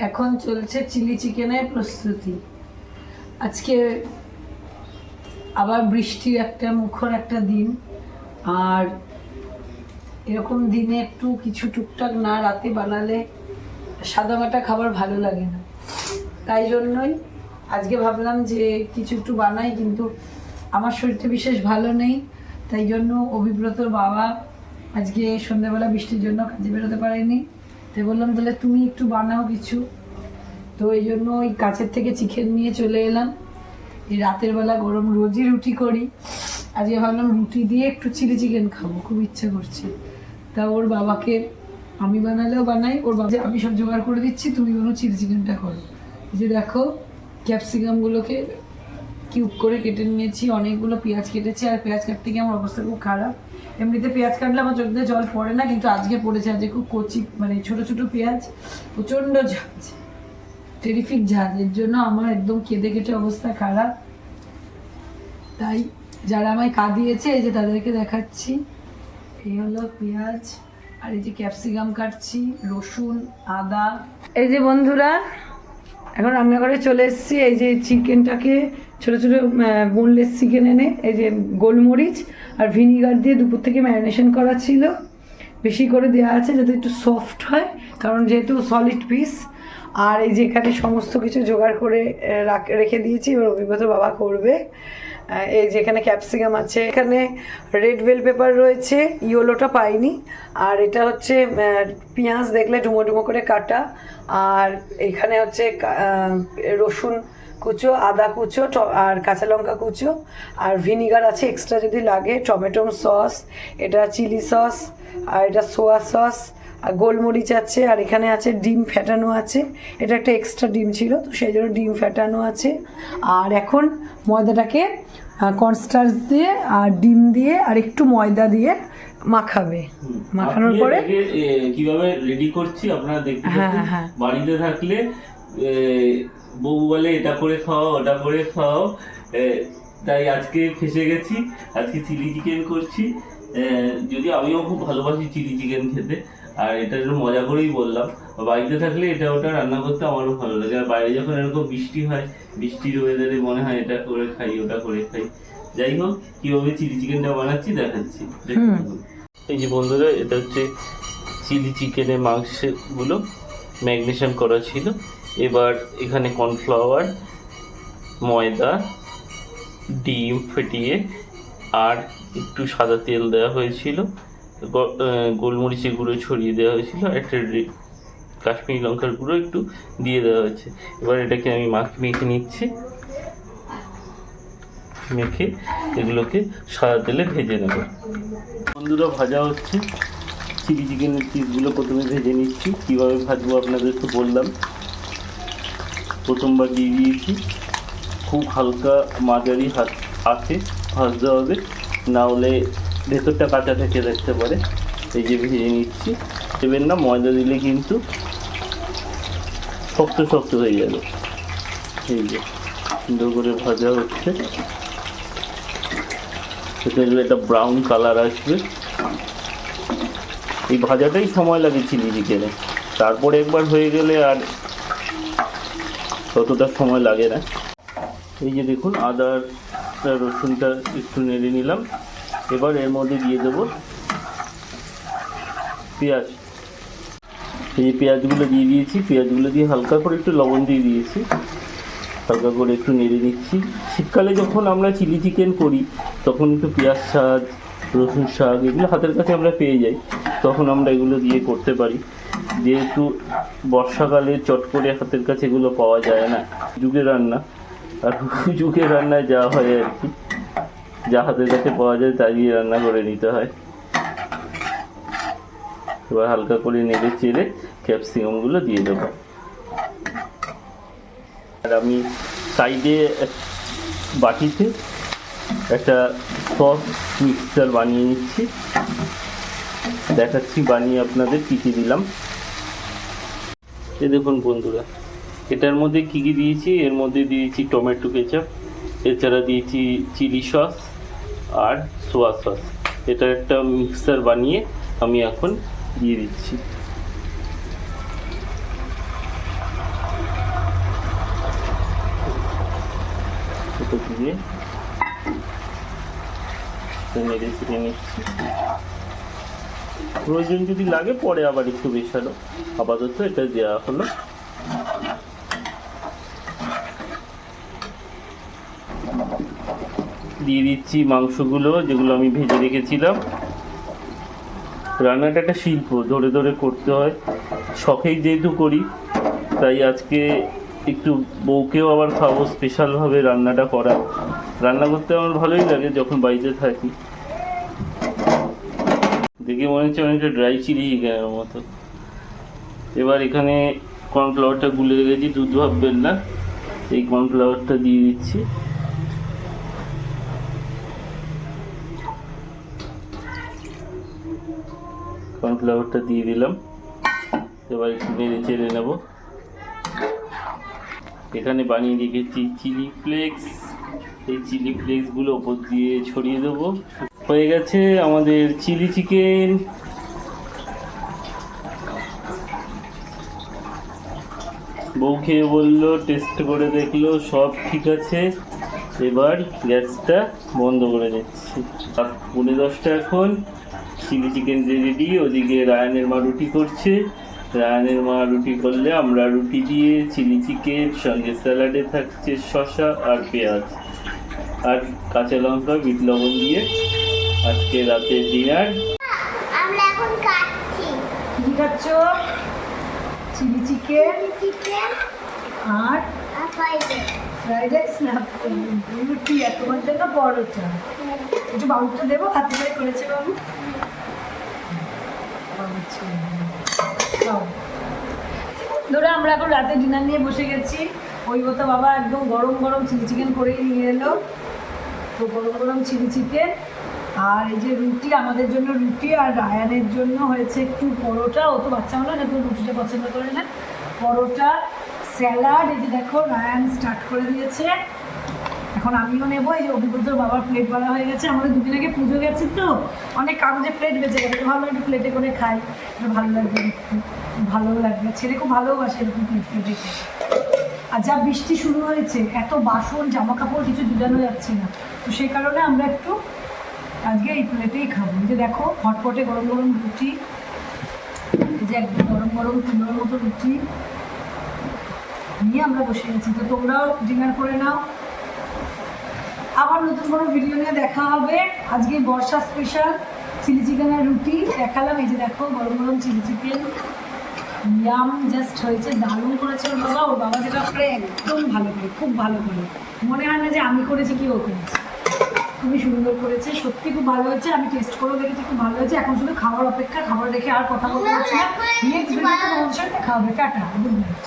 এখন চলছে চিলি চিকেনের প্রস্তুতি। আজকে আবার বৃষ্টির একটা মুখর একটা দিন, আর এরকম দিনে একটু কিছু টুকটাক না রাতে বানালে সাদামাটা খাবার ভালো লাগে না। তাই জন্যই আজকে ভাবলাম যে কিছু একটু বানাই, কিন্তু আমার শরীরটা বিশেষ ভালো নেই। তাই জন্য অভিব্রতর বাবা আজকে সন্ধ্যাবেলা বৃষ্টির জন্য কাজে বেরোতে পারেনি। তাই বললাম তাহলে তুমি একটু বানাও কিছু। তো এই জন্য ওই কাছের থেকে চিকেন নিয়ে চলে এলাম। এই রাতের বেলা গরম রোজই রুটি করি, আজকে ভাবলাম রুটি দিয়ে একটু চিলি চিকেন খাবো, খুব ইচ্ছে করছে। তা ওর বাবাকে আমি বানালেও বানাই, ওর বাবা আমি সব জোগাড় করে দিচ্ছি, তুমি কোনো চিলি চিকেনটা করো। এই যে দেখো ক্যাপসিকামগুলোকে কিউব করে কেটে নিয়েছি, অনেকগুলো পেঁয়াজ কেটেছি। আর পেঁয়াজ কাটতে গিয়ে আমার অবস্থা খুব খারাপ। এমনিতে পেঁয়াজ কাটলে আমার চোখ দিয়ে জল পড়ে না, কিন্তু আজকে পড়েছে। আজকে খুব কচি মানে ছোটো ছোটো পেঁয়াজ, প্রচণ্ড ঝাঁজ, টেরিফিক ঝাঁজ। এর জন্য আমার একদম কেঁদে কেটে অবস্থা খারাপ। তাই যারা আমায় কাঁদিয়েছে এই যে তাদেরকে দেখাচ্ছি। এই হলো পেঁয়াজ, আর এই যে ক্যাপসিকাম কাটছি, রসুন, আদা। এই যে বন্ধুরা এখন রান্নাঘরে চলে এসেছি। এই যে চিকেনটাকে ছোটো ছোটো বোনলেস চিকেন এনে এই যে গোলমরিচ আর ভিনিগার দিয়ে দুপুর থেকে ম্যারিনেশন করা ছিল, বেশি করে দেওয়া আছে যাতে একটু সফট হয়, কারণ যেহেতু সলিড পিস। আর এই যে এখানে সমস্ত কিছু জোগাড় করে রেখে দিয়েছি, এবার অভিজ্ঞতা বাবা করবে। এই যে এখানে ক্যাপসিকাম আছে, এখানে রেড বেল পেপার রয়েছে, ইয়েলোটা পাইনি। আর এটা হচ্ছে পেঁয়াজ দেখলে ডুমো ডুমো করে কাটা। আর এখানে হচ্ছে রসুন কুচো, আদা কুচো, আর কাঁচা লঙ্কা কুচো, আর ভিনিগার আছে এক্সট্রা যদি লাগে, টমেটো সস, এটা চিলি সস, আর এটা সোয়া সস, আর গোলমরিচ আছে। আর এখানে আছে ডিম ফ্যাটানো আছে, এটা একটা এক্সট্রা ডিম ছিল তো সেই জন্য ডিম ফ্যাটানো আছে। আর এখন ময়দাটাকে কর্নস্টার্চ দিয়ে আর ডিম দিয়ে আর একটু ময়দা দিয়ে মাখাবে। মাখানোর পরে কিভাবে রেডি করছি আপনারা দেখতে পাচ্ছেন। বাড়িতে থাকলে বউ বলে এটা করে খাও ওটা করে খাও, তাই আজকে ফেসে গেছি। আজকে চিলি চিকেন করছি, যদি আমিও খুব ভালোবাসি চিলি চিকেন খেতে, আর এটা একটু মজা করেই বললাম। বাড়িতে থাকলে এটা ওটা রান্না করতে আমারও ভালো লাগে। আর বাইরে যখন এরকম বৃষ্টি হয়, বৃষ্টির ওয়েদারে মনে হয় এটা করে খাই ওটা করে খাই। যাই হোক, কিভাবে চিলি চিকেনটা বানাচ্ছি দেখাচ্ছি। এই যে বন্ধুরা, এটা হচ্ছে চিলি চিকেনের মাংসগুলো ম্যারিনেশন করা ছিল। এবার এখানে কর্নফ্লাওয়ার, ময়দা, ডিম ফেটিয়ে আর একটু সাদা তেল দেওয়া হয়েছিল, গোলমরিচের গুঁড়ো ছড়িয়ে দেওয়া হয়েছিল, একটা কাশ্মীরি লঙ্কার গুঁড়ো একটু দিয়ে দেওয়া হয়েছে। এবার এটাকে আমি মেখে নিচ্ছি। মেখে এগুলোকে সাদা তেলে ভেজে নেব। বন্ধুরা ভাজা হচ্ছে, চিলি চিকেনের পিসগুলো প্রথমে ভেজে নিচ্ছি। কীভাবে ভাজবো আপনাদের তো বললাম। প্রথমবার দিয়ে দিয়েছি, খুব হালকা মাঝারি হাতে ভাজতে হবে, না হলে ভেতরটা কাঁচা থেকে দেখতে পারে। এই যে ভেজে নিচ্ছি, দেবেন না ময়দা দিলে কিন্তু শক্ত শক্ত হয়ে যাবে। এই যে সুন্দর করে ভাজা হচ্ছে, সেটা একটা ব্রাউন কালার আসবে। এই ভাজাটাই সময় লাগে চিলি চিকেনে, তারপরে একবার হয়ে গেলে আর ততটা সময় লাগে না। এই যে দেখুন, আদা রসুনটা একটু নেড়ে নিলাম। এবার এর মধ্যে দিয়ে দেবো পেঁয়াজ। এই যে পেঁয়াজগুলো দিয়ে দিয়েছি, পেঁয়াজগুলো দিয়ে হালকা করে একটু লবণ দিয়ে দিয়েছি, হালকা করে একটু নেড়ে নিচ্ছি। শীতকালে যখন আমরা চিলি চিকেন করি তখন একটু পেঁয়াজ শাক, রসুন শাক এগুলো হাতের কাছে আমরা পেয়ে যাই, তখন আমরা এগুলো দিয়ে করতে পারি। যেহেতু বর্ষাকালে চট করে হাতের কাছে এগুলো পাওয়া যায় না, যুগের রান্না, আর যুগের রান্নায় যা হয় আর কি, যা হাতের কাছে পাওয়া যায় তা দিয়ে রান্না করে নিতে হয়। এবার হালকা করে নেড়ে চেড়ে ক্যাপসিকামগুলো দিয়ে দেবো। আর আমি সাইডে বাটিতে একটা সস মিক্সচার বানিয়ে নিচ্ছি, দেখাচ্ছি বানিয়ে আপনাদের কী কী দিলাম। এই দেখুন বন্ধুরা, এটার মধ্যে কী কী দিয়েছি। এর মধ্যে দিয়েছি টমেটো কেচাপ, এছাড়া দিয়েছি চিলি সস আর সোয়া সস। এটা একটা মিক্সচার বানিয়ে আমি এখন দিয়ে দিচ্ছি। দিয়ে নেড়ে চেড়ে নিচ্ছি। প্রয়োজন যদি লাগে পরে আবার একটু মেশানো, আপাতত এটা দেওয়া হলো। দিয়ে দিচ্ছি মাংসগুলো যেগুলো আমি ভেজে রেখেছিলাম। রান্নাটা একটা শিল্প, ধরে ধরে করতে হয়, শখেই যেহেতু করি তাই আজকে একটু বউকেও আবার খাবো স্পেশালভাবে রান্নাটা করা। রান্না করতে আমার ভালোই লাগে যখন বাড়িতে থাকি। দেখে মনে হচ্ছে অনেকটা ড্রাই চিলি চিকেনের মতো। এবার এখানে কর্নফ্লাওয়ারটা গুলে রেখেছি, দুধ ভাববেন না, এই কর্নফ্লাওয়ারটা দিয়ে দিচ্ছি। কর্নফ্লাওয়ারটা দিয়ে দিলাম, এবার একটু নেড়ে চেড়ে নেব। এখানে বানিয়ে রেখেছি চিলি ফ্লেক্স, এই চিলি ফ্লেক্সগুলো ওপর দিয়ে ছড়িয়ে দেবো। হয়ে গেছে আমাদের চিলি চিকেন। বউ খেয়ে বললো, টেস্ট করে দেখলো, সব ঠিক আছে। এবার গ্যাসটা বন্ধ করে দিচ্ছি। 10:30 এখন, চিলি চিকেন রেডি। ওদিকে রায়ানের মা রুটি করছে। রায়ানের মা রুটি করলে আমরা রুটি দিয়ে চিলি চিকেন, সঙ্গে স্যালাডে থাকছে শসা আর পেঁয়াজ আর কাঁচা লঙ্কা, বিট লবণ দিয়ে আজকে রাতের ডিনার। আমরা এখন খাচ্ছি কি খাচ্ছ? চিলি চিকেন আর ফ্রাইড রাইস না রুটি, আর তোমার জন্য পরোটা। একটু বাবুটা দেবো, হাতে করে করেছে বাবু। ধরে আমরা এখন রাতে ডিনার নিয়ে বসে গেছি। ওই মতো বাবা একদম গরম গরম চিলি চিকেন করেই নিয়ে এলো। তো গরম গরম চিলি চিকেন আর এই যে রুটি, আমাদের জন্য রুটি, আর রায়ানের জন্য হয়েছে একটু পরোটা। ও তো বাচ্চা হলো না, তো রুটিটা পছন্দ করে না। পরোটা, স্যালাড, এই যে দেখো রায়ান স্টার্ট করে দিয়েছে। এখন আমিও নেবো। এই যে অভিজ্ঞতার বাবার প্লেট বলা হয়ে গেছে। আমাদের দুদিন আগে পুজো গেছে তো অনেক কাগজে প্লেট বেঁচে গেছে, ভালো একটু প্লেটে করে খাই, ভালো লাগবে, ভালো লাগবে। ছেলে খুব ভালোবাসে এরকম প্লেট প্লেটে। আর যা বৃষ্টি শুরু হয়েছে, এত বাসন জামা কাপড় কিছু জুজানো যাচ্ছে না, তো সেই কারণে আমরা একটু আজকে এই প্লেটেই খাবো। এই যে দেখো হটপটে গরম গরম রুটি, এই যে একদম গরম গরম তুলোর মতো রুটি নিয়ে আমরা বসে গেছি। তো তোমরাও ডিনার করে নাও। আবার নতুন কোনো ভিডিও নিয়ে দেখা হবে। আজকে বর্ষা স্পেশাল চিলি চিকেন আর রুটি দেখালাম। এই যে দেখো গরম গরম চিলি চিকেন, ইয়াম জাস্ট হয়েছে, দারুণ করেছে ওর বাবা। ওর বাবা যেটা করে একদম ভালো করে, খুব ভালো করে, মনে হয় না যে আমি করেছি কি ও করেছে। খুবই সুন্দর করেছে, সত্যি খুব ভালো হয়েছে। আমি টেস্ট করেও দেখেছি, খুব ভালো হয়েছে। এখন শুধু খাবার অপেক্ষা, খাবার দেখে আর কথা বলতে পারছি না। নেক্সট ভিডিওতে তোমাদের সাথে দেখা হবে। Tata, good night.